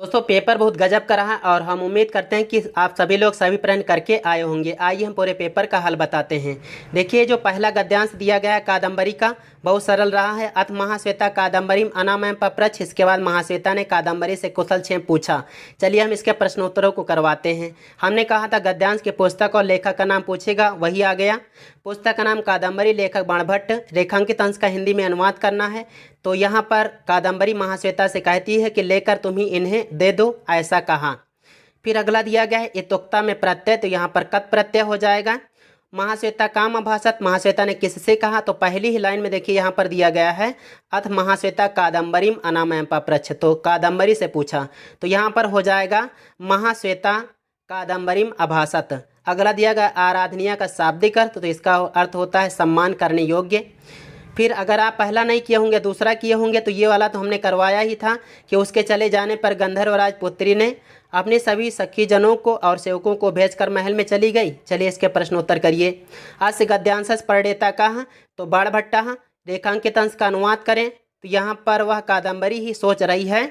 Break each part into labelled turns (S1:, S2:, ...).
S1: दोस्तों पेपर बहुत गजब का रहा और हम उम्मीद करते हैं कि आप सभी लोग सभी प्रश्न करके आए होंगे। आइए हम पूरे पेपर का हल बताते हैं। देखिए जो पहला गद्यांश दिया गया है कादम्बरी का, बहुत सरल रहा है। अथ महाश्वेता कादम्बरीम अनामयम पप्रच्छ। इसके बाद महाश्वेता ने कादम्बरी से कुशल क्षेम पूछा। चलिए हम इसके प्रश्नोत्तरों को करवाते हैं। हमने कहा था गद्यांश के पुस्तक और लेखक का नाम पूछेगा, वही आ गया। पुस्तक का नाम कादम्बरी, लेखक बाणभट्ट। रेखांकित अंश का हिंदी में अनुवाद करना है। तो यहाँ पर कादम्बरी महाश्वेता से कहती है कि लेकर तुम ही इन्हें दे दो, ऐसा कहा। फिर अगला दिया गया है इतोक्ता में प्रत्यय, तो यहाँ पर कत प्रत्यय हो जाएगा। महाश्वेता काम अभाषत, महाश्वेता ने किससे कहा, तो पहली ही लाइन में देखिए यहाँ पर दिया गया है अथ महाश्वेता कादम्बरीम अनामयम पप्रच्छ, तो कादम्बरी से पूछा, तो यहाँ पर हो जाएगा महाश्वेता कादम्बरीम अभाषत। अगला दिया गया आराधनीय का शाब्दिक अर्थ, तो इसका अर्थ होता है सम्मान करने योग्य। फिर अगर आप पहला नहीं किए होंगे दूसरा किए होंगे तो ये वाला तो हमने करवाया ही था कि उसके चले जाने पर गंधर्वराज पुत्री ने अपने सभी सखी जनों को और सेवकों को भेजकर महल में चली गई। चलिए इसके प्रश्नोत्तर करिए। अस्य गद्यांशस परडेता कहा, तो बाणभट्टा। रेखांकित अंश का अनुवाद करें तो यहाँ पर वह कादम्बरी ही सोच रही है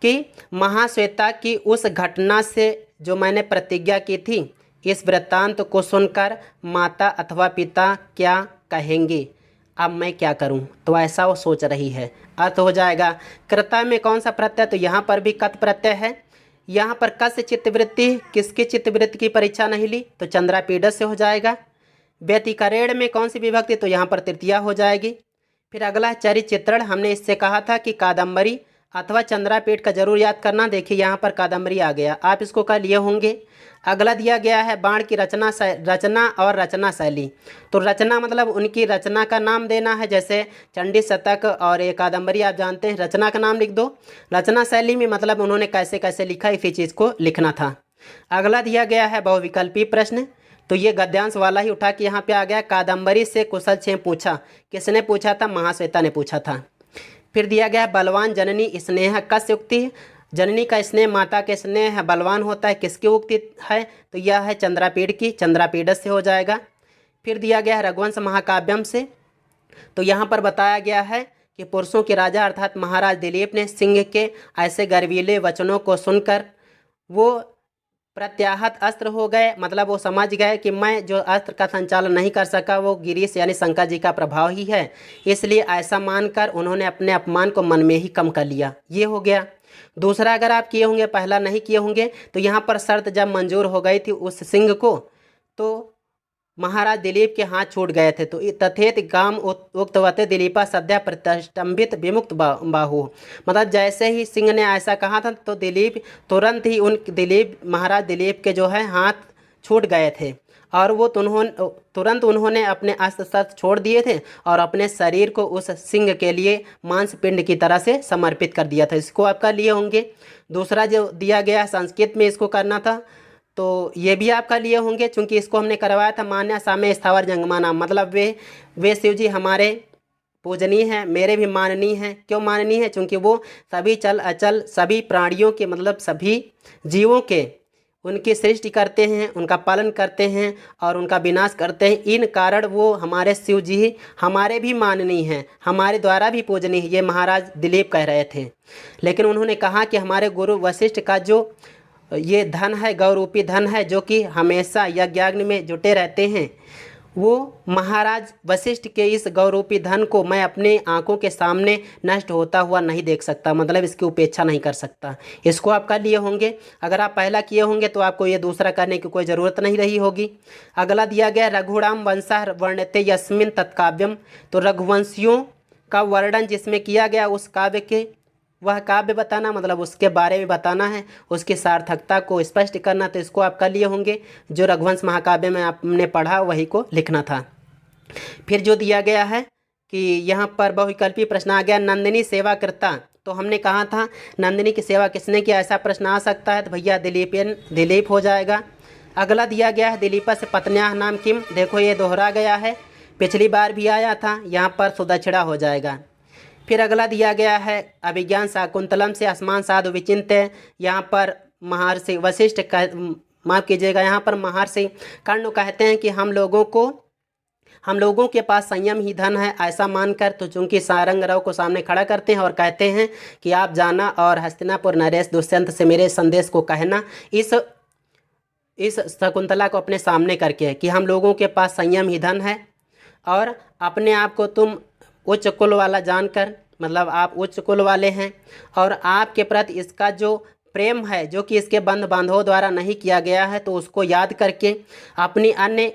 S1: कि महाश्वेता की उस घटना से जो मैंने प्रतिज्ञा की थी, इस वृत्तांत को सुनकर माता अथवा पिता क्या कहेंगे, अब मैं क्या करूं, तो ऐसा वो सोच रही है। अर्थ हो जाएगा कृता में कौन सा प्रत्यय, तो यहाँ पर भी कत प्रत्यय है। यहाँ पर कस्य चित्तवृत्ति, किसकी चित्तवृत्ति की परीक्षा नहीं ली, तो चंद्रापीडस से हो जाएगा। व्यतिकरेण में कौन सी विभक्ति, तो यहाँ पर तृतीया हो जाएगी। फिर अगला चरिचित्रण, हमने इससे कहा था कि कादम्बरी अथवा चंद्रापीठ का जरूर याद करना। देखिए यहाँ पर कादम्बरी आ गया, आप इसको कर लिए होंगे। अगला दिया गया है बाण की रचना और रचना शैली, तो रचना मतलब उनकी रचना का नाम देना है, जैसे चंडी शतक और एक कादम्बरी आप जानते हैं, रचना का नाम लिख दो। रचना शैली में मतलब उन्होंने कैसे कैसे लिखा, इसी चीज़ को लिखना था। अगला दिया गया है बहुविकल्पी प्रश्न, तो ये गद्यांश वाला ही उठा के यहाँ पे आ गया। कादम्बरी से कुशल क्षेम पूछा, किसने पूछा था, महाश्वेता ने पूछा था। फिर दिया गया है बलवान जननी स्नेह कस्य उक्ति है, जननी का स्नेह माता के स्नेह बलवान होता है, किसकी उक्ति है, तो यह है चंद्रापीड की, चंद्रापीडस से हो जाएगा। फिर दिया गया है रघुवंश महाकाव्यम से, तो यहाँ पर बताया गया है कि पुरुषों के राजा अर्थात महाराज दिलीप ने सिंह के ऐसे गर्वीले वचनों को सुनकर वो प्रत्याहत अस्त्र हो गए, मतलब वो समझ गए कि मैं जो अस्त्र का संचालन नहीं कर सका वो गिरीश यानी शंकर जी का प्रभाव ही है, इसलिए ऐसा मानकर उन्होंने अपने अपमान को मन में ही कम कर लिया। ये हो गया। दूसरा अगर आप किए होंगे, पहला नहीं किए होंगे, तो यहाँ पर शर्त जब मंजूर हो गई थी उस सिंह को, तो महाराज दिलीप के हाथ छूट गए थे, तो तथेत काम उक्तवते दिलीपा सद्या प्रतिष्ठंभित विमुक्त बाहु, मतलब जैसे ही सिंह ने ऐसा कहा था तो दिलीप तुरंत ही महाराज दिलीप के जो है हाथ छूट गए थे और वो तुरंत उन्होंने अपने अस्त्र शस्त्र छोड़ दिए थे और अपने शरीर को उस सिंह के लिए मांसपिंड की तरह से समर्पित कर दिया था। इसको आप कर लिए होंगे। दूसरा जो दिया गया संस्कृत में इसको करना था, तो ये भी आपका लिए होंगे, चूंकि इसको हमने करवाया था मान्य साम्य स्थावर जंगमाना, मतलब वे शिव जी हमारे पूजनीय हैं, मेरे भी माननीय हैं। क्यों माननीय है, क्योंकि वो सभी चल अचल सभी प्राणियों के मतलब सभी जीवों के उनकी सृष्टि करते हैं, उनका पालन करते हैं और उनका विनाश करते हैं। इन कारण वो हमारे शिव जी हमारे भी माननीय हैं, हमारे द्वारा भी पूजनीय है, ये महाराज दिलीप कह रहे थे। लेकिन उन्होंने कहा कि हमारे गुरु वशिष्ठ का जो ये धन है, गौरूपी धन है, जो कि हमेशा यज्ञ में जुटे रहते हैं, वो महाराज वशिष्ठ के इस गौरूपी धन को मैं अपने आंखों के सामने नष्ट होता हुआ नहीं देख सकता, मतलब इसकी उपेक्षा नहीं कर सकता। इसको आप कर लिए होंगे। अगर आप पहला किए होंगे तो आपको ये दूसरा करने की कोई ज़रूरत नहीं रही होगी। अगला दिया गया रघुराम वंशा वर्णते यस्मिन तत्काव्यम, तो रघुवंशियों का वर्णन जिसमें किया गया उस काव्य के, वह काव्य बताना, मतलब उसके बारे में बताना है, उसकी सार्थकता को स्पष्ट करना, तो इसको आप कर लिए होंगे। जो रघुवंश महाकाव्य में आपने पढ़ा वही को लिखना था। फिर जो दिया गया है कि यहाँ पर बहुविकल्पी प्रश्न आ गया नंदिनी सेवा करता, तो हमने कहा था नंदिनी की सेवा किसने किया, ऐसा प्रश्न आ सकता है, तो भैया दिलीप हो जाएगा। अगला दिया गया है दिलीपा से पत्न्याह नाम किम, देखो ये दोहरा गया है, पिछली बार भी आया था, यहाँ पर सुदक्षिणा हो जाएगा। फिर अगला दिया गया है अभिज्ञान शाकुंतलम से आसमान साधु विचिन्त्य, यहाँ पर महर्षि वशिष्ठ माफ़ कीजिएगा, यहाँ पर महर्षि कर्ण कहते हैं कि हम लोगों के पास संयम ही धन है ऐसा मानकर तो चूंकि सारंगराव को सामने खड़ा करते हैं और कहते हैं कि आप जाना और हस्तिनापुर नरेश दुष्यंत से मेरे संदेश को कहना। इस शकुंतला को अपने सामने करके कि हम लोगों के पास संयम ही धन है और अपने आप को तुम उच्च कुल वाला जानकर, मतलब आप उच्च कुल वाले हैं और आपके प्रति इसका जो प्रेम है जो कि इसके बंध बांधवों द्वारा नहीं किया गया है, तो उसको याद करके अपनी अन्य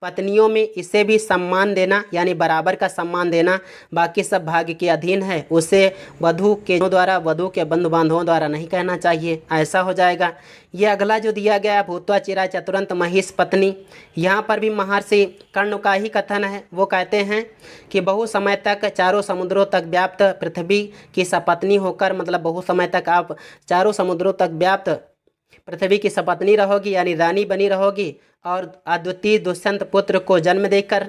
S1: पत्नियों में इसे भी सम्मान देना, यानी बराबर का सम्मान देना। बाकी सब भाग्य के अधीन है, उसे वधू के बंधु बांधवों द्वारा नहीं कहना चाहिए, ऐसा हो जाएगा। ये अगला जो दिया गया भूत्वा चिरा चतुरंत महिष पत्नी, यहाँ पर भी महर्षि कर्ण का ही कथन है। वो कहते हैं कि बहु समय तक चारों समुद्रों तक व्याप्त पृथ्वी की सपत्नी होकर, मतलब बहु समय तक आप चारों समुद्रों तक व्याप्त पृथ्वी की सपत्नी रहोगी, यानी रानी बनी रहोगी और अद्वितीय दुष्यंत पुत्र को जन्म देकर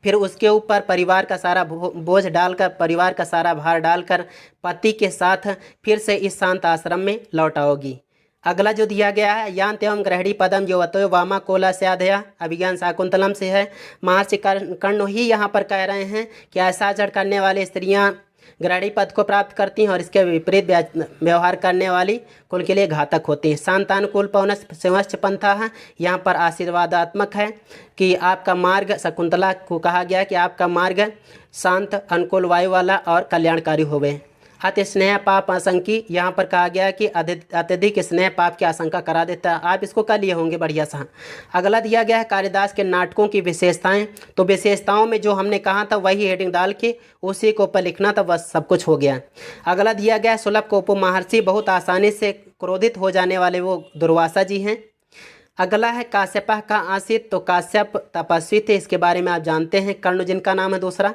S1: फिर उसके ऊपर परिवार का सारा बोझ डालकर, परिवार का सारा भार डालकर पति के साथ फिर से इस शांत आश्रम में लौट आओगी। अगला जो दिया गया है यान्त एवं ग्रहणी पदम जो वतो वामा कोला से आधया, अभिज्ञान शाकुंतलम से है। महर्षि कर्ण ही यहाँ पर कह रहे हैं कि ऐसा आचरण करने वाली स्त्रियाँ ग्रहणी पद को प्राप्त करती हैं और इसके विपरीत व्यवहार करने वाली कुल के लिए घातक होती हैं। शांतानुकूल पवनस शिवश्च पंथा है, यहाँ पर आशीर्वादात्मक है कि आपका मार्ग, शकुंतला को कहा गया कि आपका मार्ग शांत अनुकूल वायु वाला और कल्याणकारी होवे। अति स्नेह पाप आशंकी, यहाँ पर कहा गया कि अत्यधिक स्नेह पाप की आशंका करा देता है। आप इसको कर लिए होंगे बढ़िया सा। अगला दिया गया है कालिदास के नाटकों की विशेषताएं, तो विशेषताओं में जो हमने कहा था वही हेडिंग डाल के उसी के ऊपर लिखना था, बस सब कुछ हो गया। अगला दिया गया सुलभ को उपमहर्षि, बहुत आसानी से क्रोधित हो जाने वाले वो दुर्वासा जी हैं। अगला है काश्यप का आसित, तो काश्यप तपस्वी थे, इसके बारे में आप जानते हैं। कर्ण जिनका नाम है दूसरा।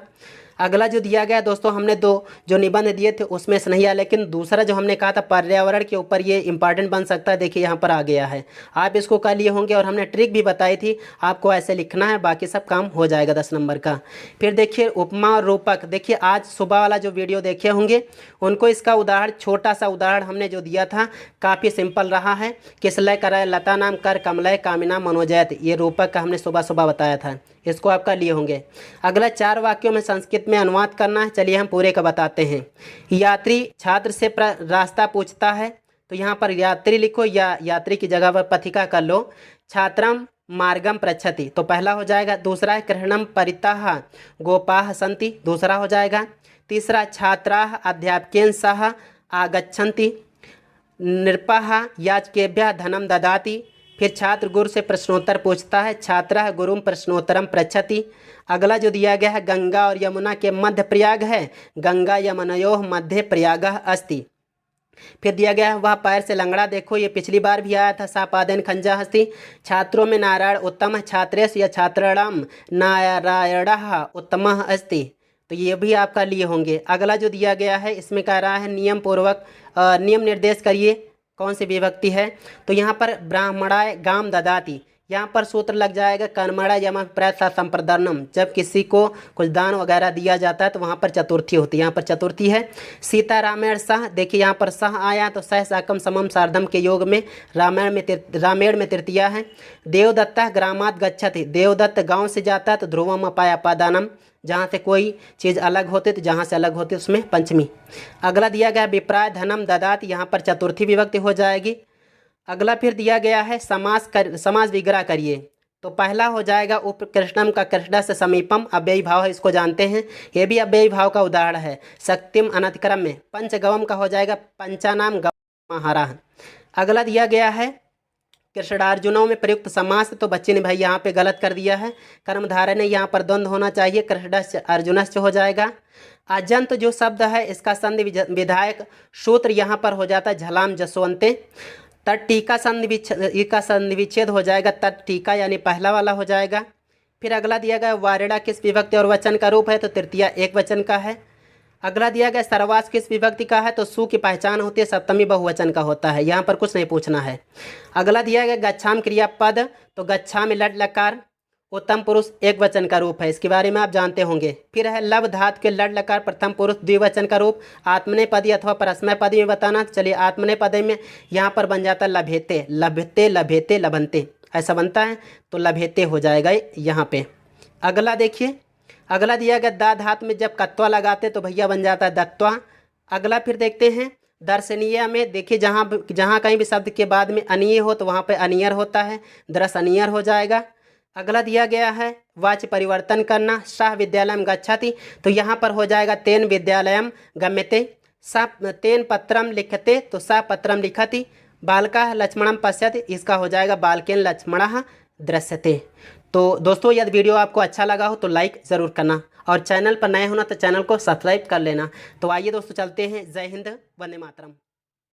S1: अगला जो दिया गया दोस्तों, हमने दो जो निबंध दिए थे उसमें से नहीं आया, लेकिन दूसरा जो हमने कहा था पर्यावरण के ऊपर ये इंपॉर्टेंट बन सकता है, देखिए यहाँ पर आ गया है। आप इसको कर लिए होंगे और हमने ट्रिक भी बताई थी, आपको ऐसे लिखना है, बाकी सब काम हो जाएगा 10 नंबर का। फिर देखिए उपमा और रूपक, देखिए आज सुबह वाला जो वीडियो देखे होंगे उनको इसका उदाहरण, छोटा सा उदाहरण हमने जो दिया था काफ़ी सिंपल रहा है। किसलय कराय लता नाम कर कमलय कामिना मनोजयत, ये रूपक का हमने सुबह सुबह बताया था, इसको आप कर लिए होंगे। अगला 4 वाक्यों में संस्कृत में अनुवाद करना है, चलिए हम पूरे का बताते हैं। यात्री छात्र से रास्ता पूछता है, तो यहाँ पर यात्री लिखो या यात्री की जगह पर पथिका कर लो। छात्रम मार्गम पृच्छति, तो पहला हो जाएगा। दूसरा है कृष्णम परितः गोपाः सन्ति, दूसरा हो जाएगा। तीसरा छात्राः अध्यापकेन सह आगच्छन्ति, नृपः याचकेभ्यः धनम ददाति। फिर छात्र गुरु से प्रश्नोत्तर पूछता है, छात्रः गुरुम प्रश्नोत्तरम पृच्छति। अगला जो दिया गया है गंगा और यमुना के मध्य प्रयाग है, गंगा यमुनयोः मध्य प्रयागः अस्ति। फिर दिया गया है वह पैर से लंगड़ा देखो, ये पिछली बार भी आया था, सापादन खंजा हस्ति। छात्रों में नारायण उत्तम, छात्रेश या छात्राणाम नारायणः उत्तमः अस्ति, तो ये भी आपका लिए होंगे। अगला जो दिया गया है इसमें कह रहा है नियम पूर्वक नियम निर्देश करिए, कौन सी विभक्ति है, तो यहाँ पर ब्राह्मणाय गाम ददाति, यहाँ पर सूत्र लग जाएगा कर्मणा यम प्रयसा संप्रदानम, जब किसी को कुछ दान वगैरह दिया जाता है तो वहाँ पर चतुर्थी होती है, यहाँ पर चतुर्थी है। सीता रामायण सह, देखिए यहाँ पर सह आया तो सह साकम समम सार्धम के योग में रामायण में तृतीया है। देवदत्ता ग्रामात गच्छति, देवदत्त गाँव से जाता है तो ध्रुवम अपाय अपादानम, जहाँ से कोई चीज़ अलग होती तो जहाँ से अलग होती उसमें पंचमी। अगला दिया गया विप्राय धनम ददात, यहाँ पर चतुर्थी विभक्ति हो जाएगी। अगला फिर दिया गया है समास विग्रह करिए, तो पहला हो जाएगा उपकृष्णम का कृष्ण से समीपम, अव्ययी भाव है, इसको जानते हैं, ये भी अव्ययी भाव का उदाहरण है। शक्तिम अनतिक्रम में पंचगवम का हो जाएगा पंचानाम गवमहारा। अगला दिया गया है कृष्णार्जुनों में प्रयुक्त समास, तो बच्चे ने भाई यहाँ पे गलत कर दिया है, कर्मधारय ने यहाँ पर द्वंद्व होना चाहिए, कृष्णश्च अर्जुनश्च हो जाएगा। अजंत जो शब्द है इसका संधि विधायक सूत्र यहाँ पर हो जाता है झलाम जसवंते। तट टीका संधि विच्छेद हो जाएगा, तट टीका यानी पहला वाला हो जाएगा। फिर अगला दिया गया वारिड़ा किस विभक्ति और वचन का रूप है, तो तृतीया एक वचन का है। अगला दिया गया सर्वास किस विभक्ति का है, तो सु की पहचान होती है, सप्तमी बहुवचन का होता है, यहाँ पर कुछ नहीं पूछना है। अगला दिया गया गच्छाम क्रियापद, तो गच्छा में लट लकार उत्तम पुरुष एक वचन का रूप है, इसके बारे में आप जानते होंगे। फिर है लब धातु के लट लकार प्रथम पुरुष द्विवचन का रूप, आत्मनेपदी अथवा परस्मैपदी में बताना, चलिए आत्मनेपदी में यहाँ पर बन जाता है लभेते, लभते लभेते लभंते, ऐसा बनता है, तो लभेते हो जाएगा यहाँ पे। अगला देखिए, अगला दिया गया दा धात में जब कत्वा लगाते तो भैया बन जाता है दत्वा। अगला फिर देखते हैं दर्शनीय में, देखिए जहाँ जहाँ कहीं भी शब्द के बाद में अनीय हो तो वहाँ पे अनियर होता है, दर्शनीयर हो जाएगा। अगला दिया गया है वाच्य परिवर्तन करना, सः विद्यालयम गच्छति, तो यहाँ पर हो जाएगा तेन विद्यालयम गम्यते। सा तेन पत्रम लिखते तो सा पत्रम लिखति। बालका लक्ष्मणम पश्यति, इसका हो जाएगा बालकेन लक्ष्मणः दृश्यते। तो दोस्तों यदि वीडियो आपको अच्छा लगा हो तो लाइक ज़रूर करना, और चैनल पर नए होना तो चैनल को सब्सक्राइब कर लेना। तो आइए दोस्तों चलते हैं। जय हिंद, वंदे मातरम।